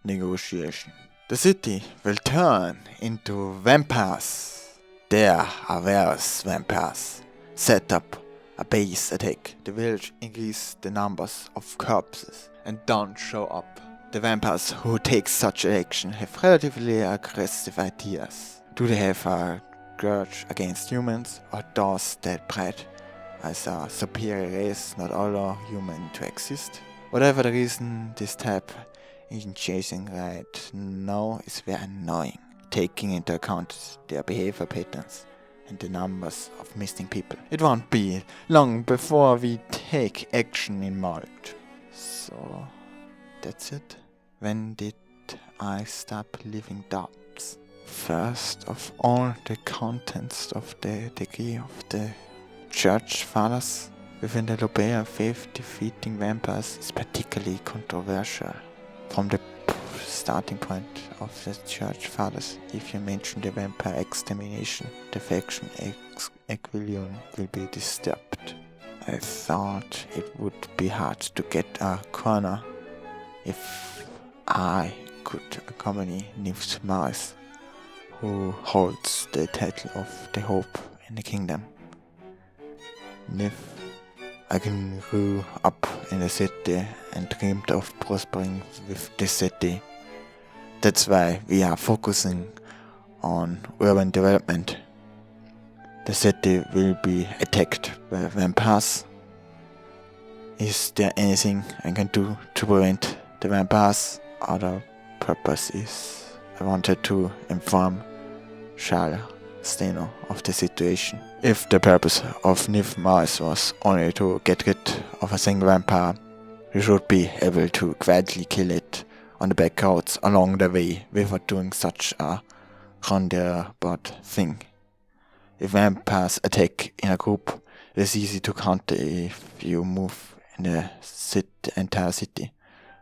negotiation. The city will turn into vampires. There are various vampires. Set up a base attack. The village increase the numbers of corpses and don't show up. The vampires who take such action have relatively aggressive ideas. Do they have a grudge against humans, or does that breed as a superior race not allow human to exist? Whatever the reason, this type in chasing right now is very annoying, taking into account their behavior patterns and the numbers of missing people. It won't be long before we take action in Malt. So, that's it. When did I stop living doubts? First of all, the contents of the degree of the church fathers within the Lobea faith defeating vampires is particularly controversial. From the starting point of the church fathers, if you mention the vampire extermination, the faction equilibrium will be disturbed. I thought it would be hard to get a corner if I could accompany Nozomanu, who holds the title of the Hope in the Kingdom. I grew up in the city and dreamed of prospering with the city. That's why we are focusing on urban development. The city will be attacked by vampires. Is there anything I can do to prevent the vampires? Other purpose is I wanted to inform Charles Steno of the situation. If the purpose of Nozomanu was only to get rid of a single vampire, we should be able to quietly kill it on the back roads along the way without doing such a roundabout thing. If vampires attack in a group, it is easy to counter if you move in the entire city.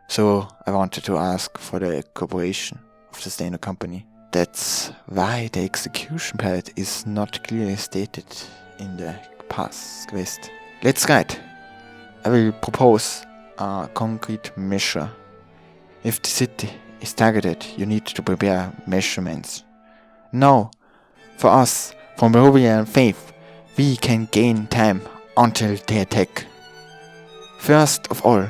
So I wanted to ask for the cooperation of the Sidenote company. That's why the execution period is not clearly stated in the past quest. Let's write. I will propose a concrete measure. If the city is targeted, you need to prepare measurements. Now, for us, from Barovian faith, we can gain time until they attack. First of all,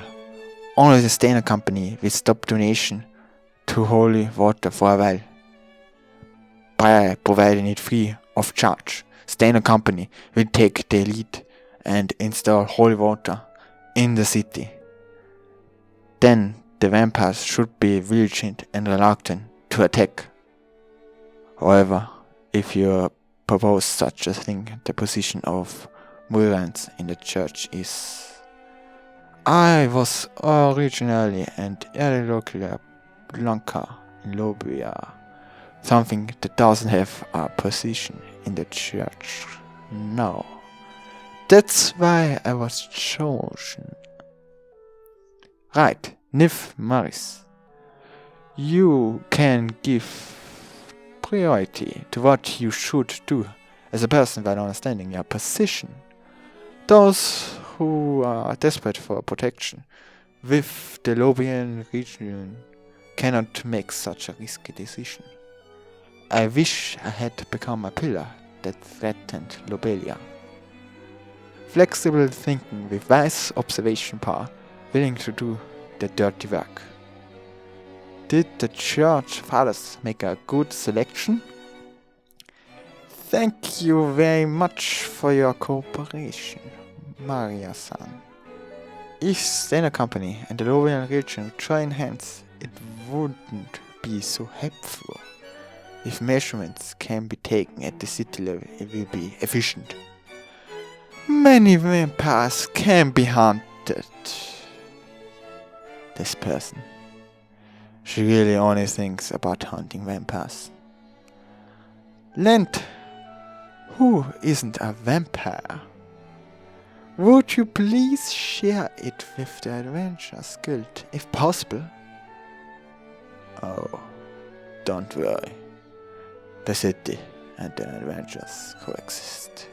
only the Sidenote company will stop donation to holy water for a while. By providing it free of charge, Sidenote company will take the lead and install holy water in the city. Then the vampires should be vigilant and reluctant to attack. However, if you propose such a thing, the position of Murans in the church is... I was originally and locally Blanca in Lobia. Something that doesn't have a position in the church. No. That's why I was chosen. Right, Nozomanu. You can give priority to what you should do as a person while understanding your position. Those who are desperate for protection with the Lobian region cannot make such a risky decision. I wish I had become a pillar that threatened Lobelia. Flexible thinking with wise observation power, willing to do the dirty work. Did the church fathers make a good selection? Thank you very much for your cooperation, Maria-san. If Sidenote company and the Lobian region join hands, it wouldn't be so helpful. If measurements can be taken at the city level, it will be efficient. Many vampires can be hunted. This person. She really only thinks about hunting vampires. Lent, who isn't a vampire? Would you please share it with the Adventurers Guild, if possible? Oh, don't worry. The city and the adventures coexist.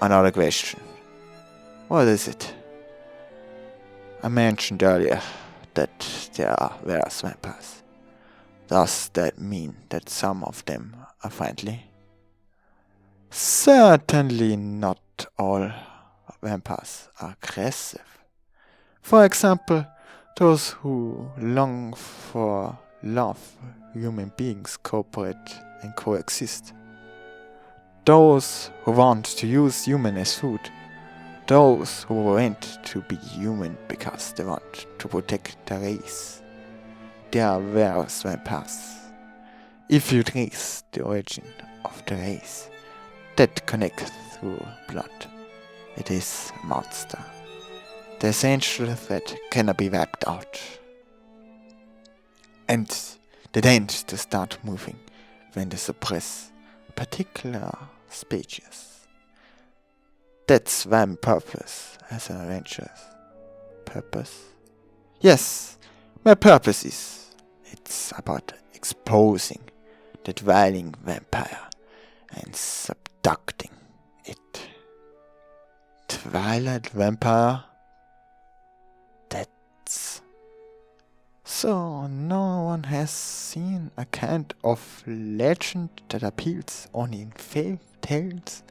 Another question. What is it? I mentioned earlier that there are various vampires. Does that mean that some of them are friendly? Certainly not all vampires are aggressive. For example, those who long for love, human beings cooperate and coexist. Those who want to use human as food. Those who want to be human because they want to protect the race. They are various vampires. If you trace the origin of the race that connects through blood, it is a monster. The essential threat cannot be wiped out. And they tend to start moving when they suppress particular species. That's my purpose as an adventurer. Purpose? Yes, my purpose is, it's about exposing the dwelling vampire and subducting it. Twilight vampire? That's... So no one has seen a kind of legend that appeals only in fairy tales?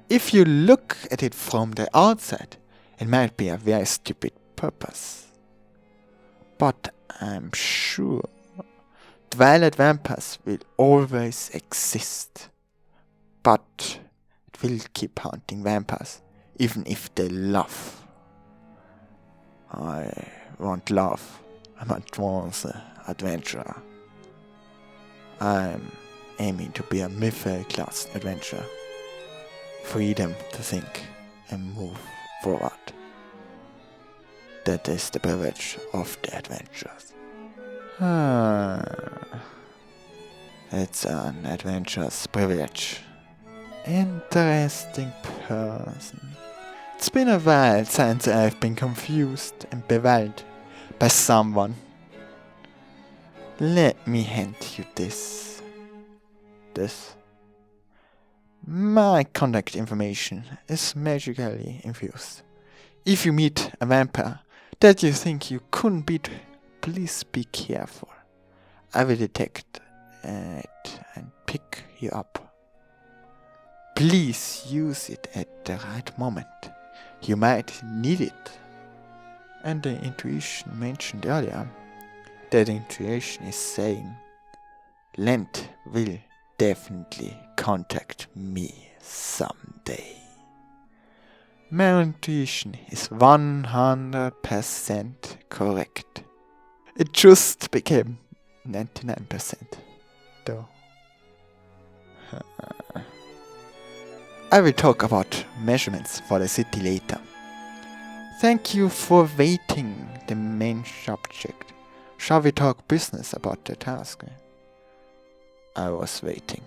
If you look at it from the outside, it might be a very stupid purpose. But I'm sure twilight vampires will always exist. But it will keep hunting vampires, even if they love. I won't love. I'm once an adventurer. I'm aiming to be a middle-class adventurer. Freedom to think and move forward. That is the privilege of the adventurers. It's an adventurer's privilege. Interesting person. It's been a while since I've been confused and bewildered by someone. Let me hand you this. My contact information is magically infused. If you meet a vampire that you think you couldn't beat, please be careful. I will detect it and pick you up. Please use it at the right moment. You might need it. And the intuition mentioned earlier, that intuition is saying, Lent will definitely contact me someday. My intuition is 100% correct. It just became 99% though. I will talk about measurements for the city later. Thank you for waiting, the main subject. Shall we talk business about the task? I was waiting.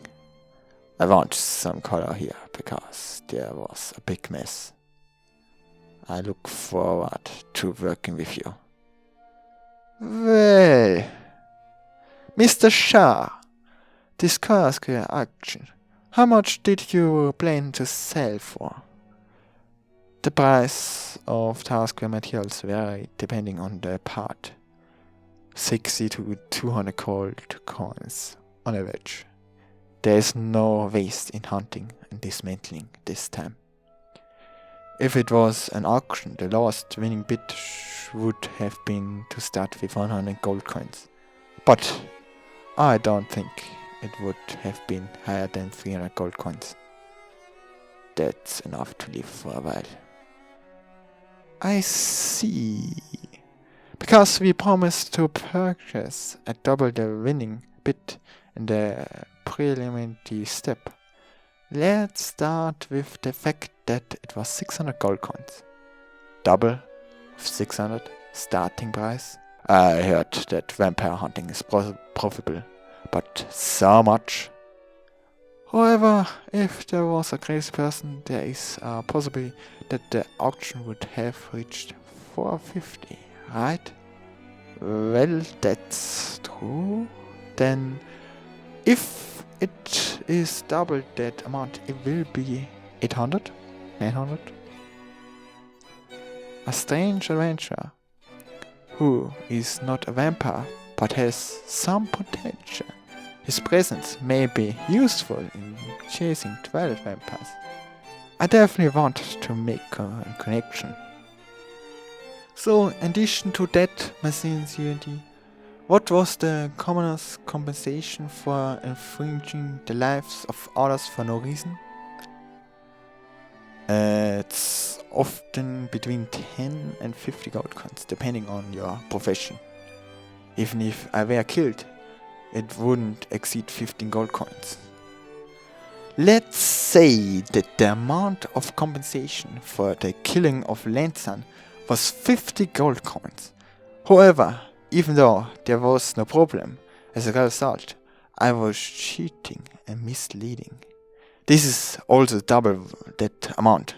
I want some color here, because there was a big mess. I look forward to working with you. Well, Mr. Shah, this task action, how much did you plan to sell for? The price of task materials vary depending on the part. 60 to 200 gold coins on average. There is no waste in hunting and dismantling this time. If it was an auction, the lowest winning bid would have been to start with 100 gold coins. But I don't think it would have been higher than 300 gold coins. That's enough to live for a while. I see. Because we promised to purchase at double the winning bid in the preliminary step. Let's start with the fact that it was 600 gold coins. Double of 600 starting price. I heard that vampire hunting is profitable, but so much. However, if there was a crazy person, there is a possibility that the auction would have reached 450, right? Well, that's true. Then, if it is double that amount, it will be 800? 900? A strange adventure. who is not a vampire but has some potential. His presence may be useful in chasing twilight vampires. I definitely want to make a connection. So, in addition to that, my sincerity, what was the commoner's compensation for infringing the lives of others for no reason? It's often between 10 and 50 gold coins, depending on your profession. Even if I were killed, it wouldn't exceed 15 gold coins. Let's say that the amount of compensation for the killing of Lanzan was 50 gold coins. However, even though there was no problem, as a result, I was cheating and misleading. This is also double that amount.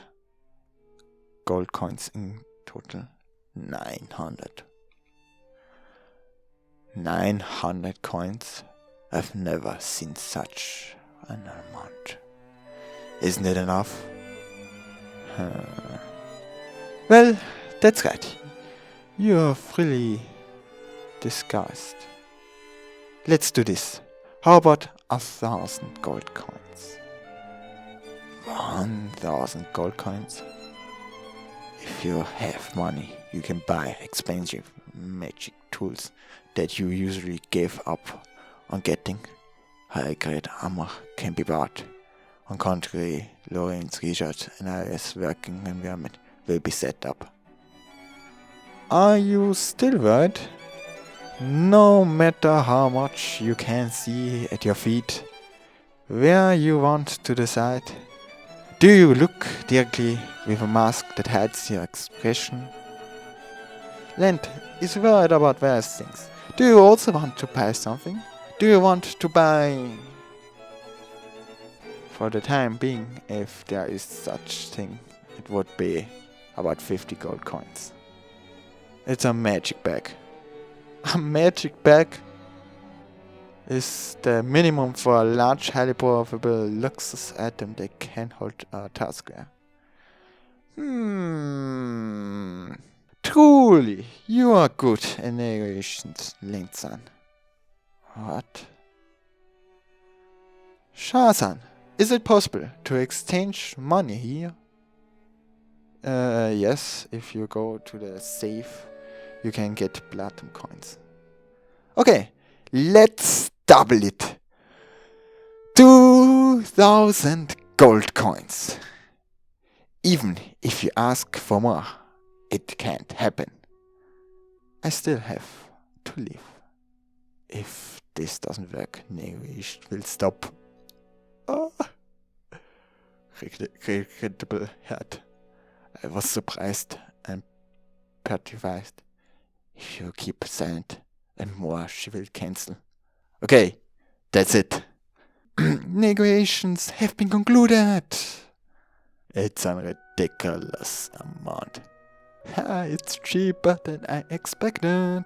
Gold coins in total 900. 900 coins? I've never seen such an amount. Isn't it enough? Well, that's right. You're really disgusted. Let's do this. How about 1,000 gold coins? 1,000 gold coins? If you have money, you can buy expensive magic tools that you usually give up on getting. High-grade armor can be bought. On contrary, Lorraine's research and Aria's working environment will be set up. Are you still worried? No matter how much you can see at your feet, where you want to decide, do you look directly with a mask that hides your expression? Lent is worried about various things. Do you also want to buy something? Do you want to buy... For the time being, if there is such thing, it would be about 50 gold coins. It's a magic bag. A magic bag is the minimum for a large, highly profitable luxus item that can hold a taskware. Truly, you are good in negotiations, Link-san. What? Shah-san, is it possible to exchange money here? Yes, if you go to the safe, you can get platinum coins. Okay, let's double it. 2,000 gold coins. Even if you ask for more, it can't happen. I still have to leave. If this doesn't work, negotiation will stop. Oh. Regrettable heart. I was surprised and petrified. If you keep silent and more, she will cancel. Okay, that's it. Negotiations have been concluded. It's a ridiculous amount. It's cheaper than I expected.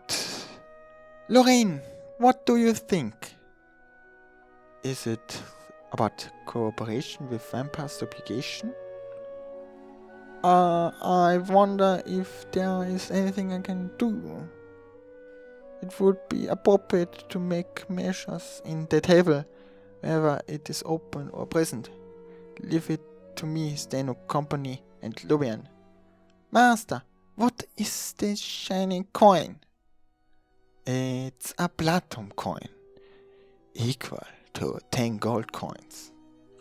Lorraine, what do you think? Is it about cooperation with vampire subjugation? I wonder if there is anything I can do. It would be appropriate to make measures in the table, wherever it is open or present. Leave it to me, Steno Company, and Lubian. Master, what is this shiny coin? It's a platinum coin, equal to 10 gold coins.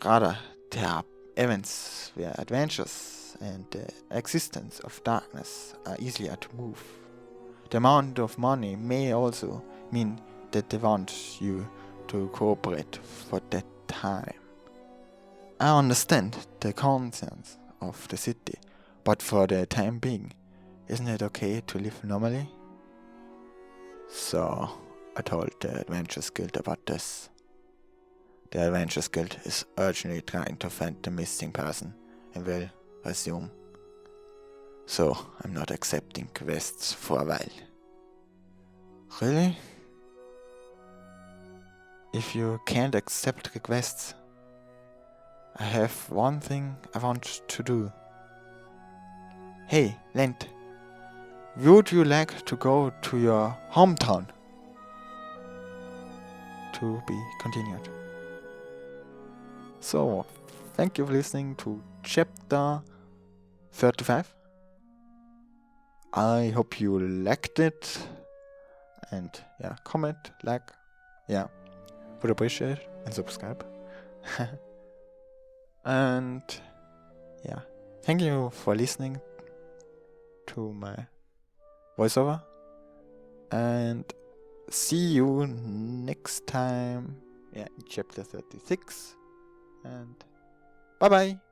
Rather, there are events where adventures and the existence of darkness are easier to move. The amount of money may also mean that they want you to cooperate for that time. I understand the concerns of the city, but for the time being, isn't it okay to live normally? So, I told the Adventurers Guild about this. The Adventurers Guild is urgently trying to find the missing person and will resume. So, I'm not accepting quests for a while. Really? If you can't accept requests, I have one thing I want to do. Hey, Lent. would you like to go to your hometown? To be continued. So, thank you for listening to chapter 35. I hope you liked it. And yeah, comment, like, yeah, would appreciate it, and subscribe. And yeah, thank you for listening to my voiceover. And see you next time, in chapter 36. And bye bye.